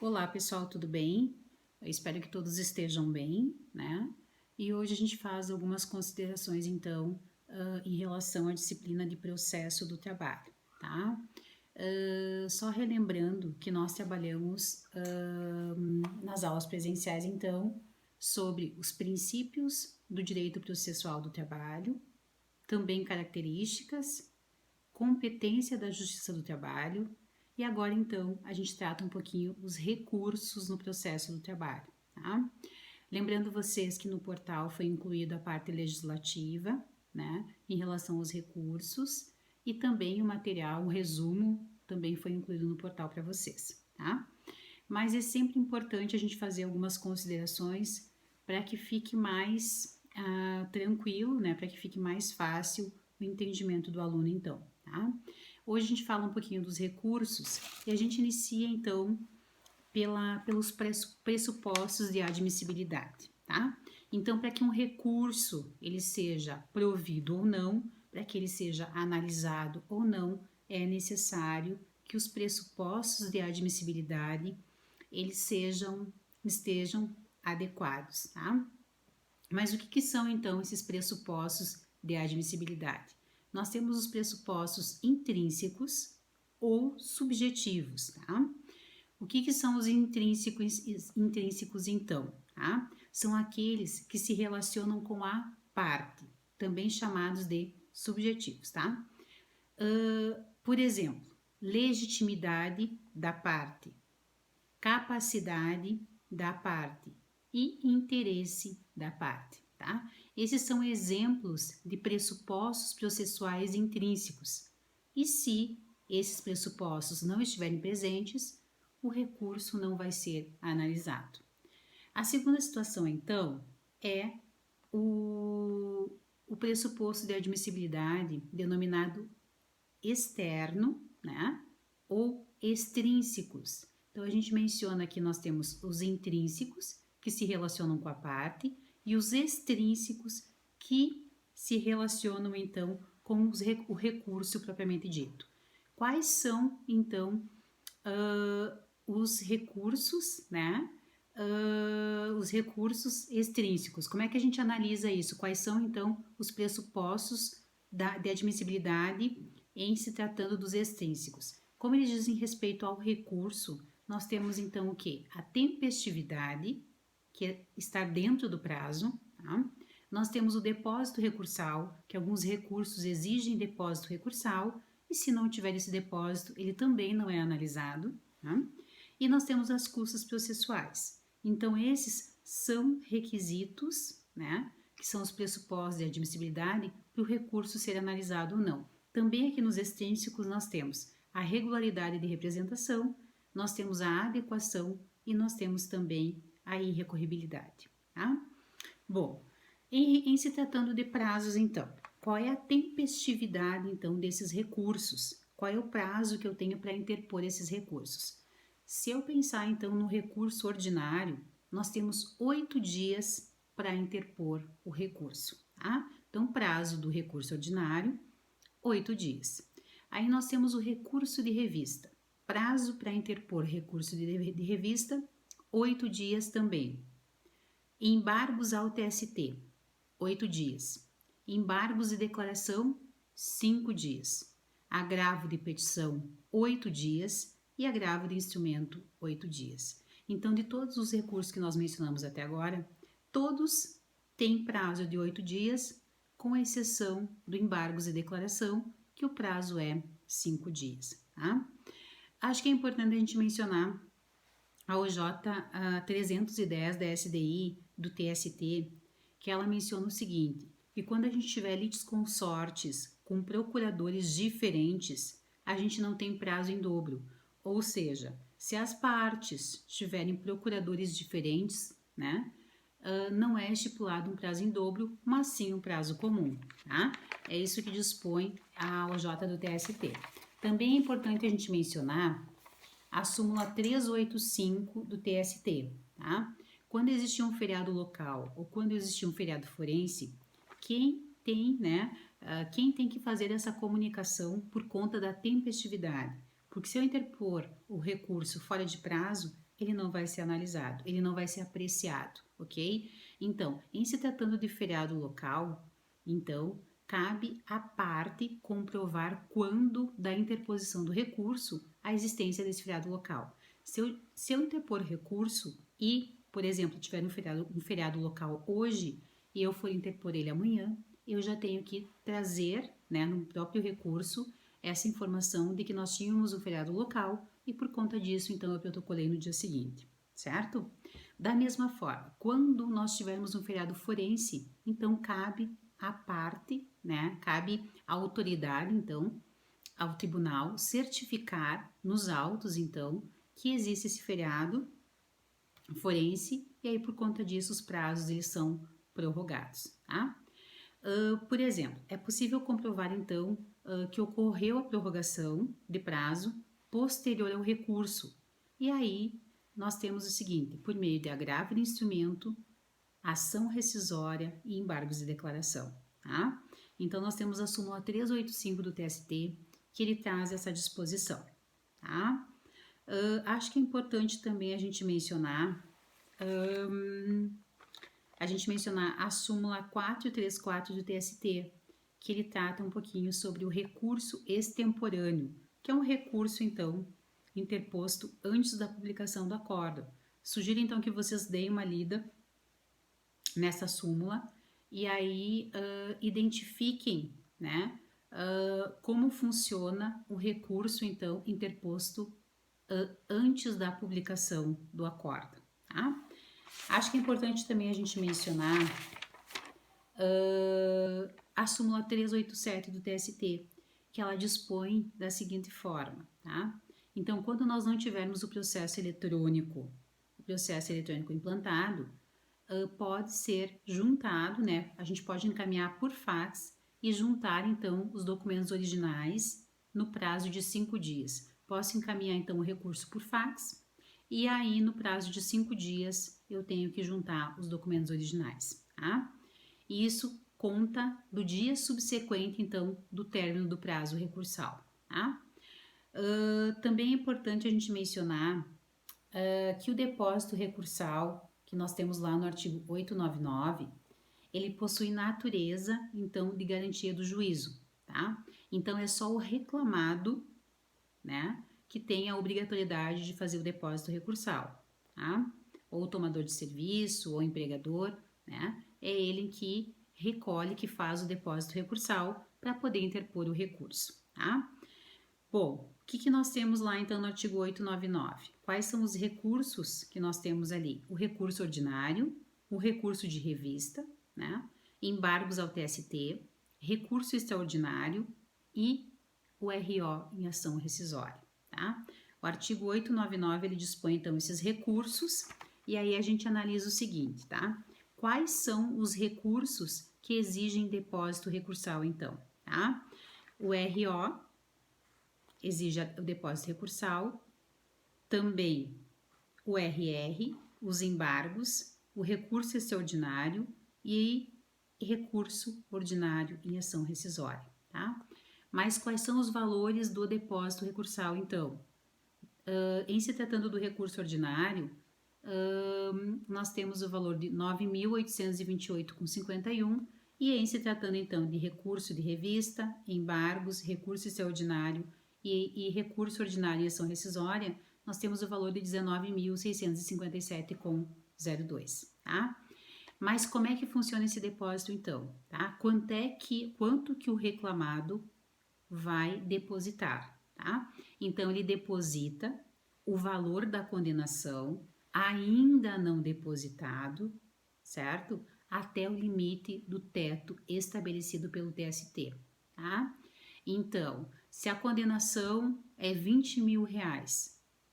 Olá pessoal, tudo bem? Eu espero que todos estejam bem, né? E hoje a gente faz algumas considerações então em relação à disciplina de processo do trabalho, tá? Só relembrando que nós trabalhamos nas aulas presenciais então sobre os princípios do direito processual do trabalho, também características, competência da justiça do trabalho. E agora, então, a gente trata um pouquinho os recursos no processo do trabalho, tá? Lembrando vocês que no portal foi incluída a parte legislativa, né, em relação aos recursos, e também o material, um resumo, também foi incluído no portal para vocês, tá? Mas é sempre importante a gente fazer algumas considerações para que fique mais tranquilo, né, para que fique mais fácil o entendimento do aluno, então, tá? Hoje a gente fala um pouquinho dos recursos e a gente inicia então pelos pressupostos de admissibilidade, tá? Então, para que um recurso ele seja provido ou não, para que ele seja analisado ou não, é necessário que os pressupostos de admissibilidade eles estejam adequados, tá? Mas o que são então esses pressupostos de admissibilidade? Nós temos os pressupostos intrínsecos ou subjetivos, tá? O que são os intrínsecos então? Tá? São aqueles que se relacionam com a parte, também chamados de subjetivos, tá? Por exemplo, legitimidade da parte, capacidade da parte e interesse da parte, tá? Esses são exemplos de pressupostos processuais intrínsecos. E se esses pressupostos não estiverem presentes, o recurso não vai ser analisado. A segunda situação, então, é o pressuposto de admissibilidade denominado externo, né? Ou extrínsecos. Então, a gente menciona que nós temos os intrínsecos, que se relacionam com a parte, e os extrínsecos, que se relacionam, então, com o recurso propriamente dito. Quais são, então, os recursos, né? Os recursos extrínsecos. Como é que a gente analisa isso? Quais são, então, os pressupostos de admissibilidade em se tratando dos extrínsecos? Como eles dizem respeito ao recurso, nós temos, então, o quê? A tempestividade, que é estar dentro do prazo, tá? Nós temos o depósito recursal, que alguns recursos exigem depósito recursal, e se não tiver esse depósito, ele também não é analisado, tá? E nós temos as custas processuais. Então, esses são requisitos, né, que são os pressupostos de admissibilidade para o recurso ser analisado ou não. Também aqui nos extrínsecos nós temos a regularidade de representação, nós temos a adequação e nós temos também a irrecorribilidade, tá? Bom, em se tratando de prazos, então, qual é a tempestividade, então, desses recursos? Qual é o prazo que eu tenho para interpor esses recursos? Se eu pensar, então, no recurso ordinário, nós temos 8 dias para interpor o recurso, tá? Então, prazo do recurso ordinário, 8 dias. Aí nós temos o recurso de revista. Prazo para interpor recurso de revista, 8 dias também. Embargos ao TST, 8 dias. Embargos de declaração, 5 dias. Agravo de petição, 8 dias. E agravo de instrumento, 8 dias. Então, de todos os recursos que nós mencionamos até agora, todos têm prazo de 8 dias, com exceção do embargos de declaração, que o prazo é 5 dias. Tá? Acho que é importante a gente mencionar a OJ 310 da SDI, do TST, que ela menciona o seguinte, que quando a gente tiver litisconsortes com procuradores diferentes, a gente não tem prazo em dobro. Ou seja, se as partes tiverem procuradores diferentes, né, não é estipulado um prazo em dobro, mas sim um prazo comum, tá? É isso que dispõe a OJ do TST. Também é importante a gente mencionar a súmula 385 do TST, tá? Quando existir um feriado local ou quando existir um feriado forense, quem tem, né, quem tem que fazer essa comunicação por conta da tempestividade? Porque se eu interpor o recurso fora de prazo, ele não vai ser analisado, ele não vai ser apreciado, ok? Então, em se tratando de feriado local, então, cabe à parte comprovar quando da interposição do recurso a existência desse feriado local. Se eu interpor recurso e, por exemplo, tiver um feriado local hoje e eu for interpor ele amanhã, eu já tenho que trazer, né, no próprio recurso, essa informação de que nós tínhamos um feriado local e por conta disso, então, eu protocolei no dia seguinte, certo? Da mesma forma, quando nós tivermos um feriado forense, então cabe à parte, né, cabe à autoridade, então, ao tribunal certificar nos autos, então, que existe esse feriado forense e aí por conta disso os prazos eles são prorrogados, tá? Por exemplo, é possível comprovar então que ocorreu a prorrogação de prazo posterior ao recurso. E aí nós temos o seguinte, por meio de agravo de instrumento, ação rescisória e embargos de declaração, tá? Então nós temos a súmula 385 do TST, que ele traz essa disposição, tá? Acho que é importante também a gente mencionar a súmula 434 do TST, que ele trata um pouquinho sobre o recurso extemporâneo, que é um recurso, então, interposto antes da publicação do acórdão. Sugiro, então, que vocês deem uma lida nessa súmula e aí identifiquem, né, como funciona o recurso, então, interposto antes da publicação do acórdão, tá? Acho que é importante também a gente mencionar a súmula 387 do TST, que ela dispõe da seguinte forma, tá? Então, quando nós não tivermos o processo eletrônico implantado, pode ser juntado, né? A gente pode encaminhar por fax e juntar, então, os documentos originais no prazo de 5 dias. Posso encaminhar, então, o recurso por fax e aí, no prazo de 5 dias, eu tenho que juntar os documentos originais, tá? E isso conta do dia subsequente, então, do término do prazo recursal, tá? Também é importante a gente mencionar que o depósito recursal, que nós temos lá no artigo 899, ele possui natureza, então, de garantia do juízo, tá? Então, é só o reclamado, né, que tem a obrigatoriedade de fazer o depósito recursal, tá? Ou o tomador de serviço, ou o empregador, né? É ele que recolhe, que faz o depósito recursal para poder interpor o recurso, tá? Bom, o que nós temos lá então no artigo 899? Quais são os recursos que nós temos ali? O recurso ordinário, o recurso de revista, né? Embargos ao TST, recurso extraordinário e o RO em ação rescisória, tá? O artigo 899 ele dispõe então esses recursos e aí a gente analisa o seguinte, tá? Quais são os recursos que exigem depósito recursal então, tá? O RO exige o depósito recursal, também o RR, os embargos, o recurso extraordinário e recurso ordinário em ação rescisória, tá? Mas quais são os valores do depósito recursal, então? Em se tratando do recurso ordinário, nós temos o valor de R$ 9.828,51 e em se tratando, então, de recurso de revista, embargos, recurso extraordinário e recurso ordinário em ação rescisória, nós temos o valor de R$ 19.657,02, tá? Mas como é que funciona esse depósito, então? Tá? Quanto que o reclamado vai depositar, tá? Então, ele deposita o valor da condenação ainda não depositado, certo? Até o limite do teto estabelecido pelo TST, tá? Então, se a condenação é R$20 mil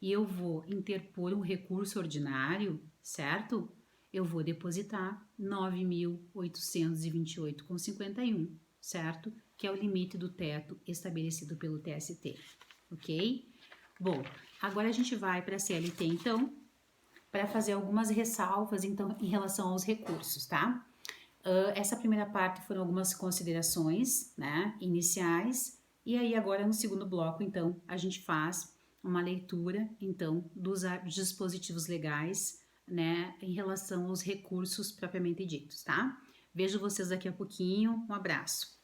e eu vou interpor um recurso ordinário, certo? Eu vou depositar 9.828,51, certo? Que é o limite do teto estabelecido pelo TST, ok? Bom, agora a gente vai para a CLT, então, para fazer algumas ressalvas, então, em relação aos recursos, tá? Essa primeira parte foram algumas considerações, né, iniciais, e aí agora no segundo bloco, então, a gente faz uma leitura, então, dos dispositivos legais, né, em relação aos recursos propriamente ditos, tá? Vejo vocês daqui a pouquinho. Um abraço.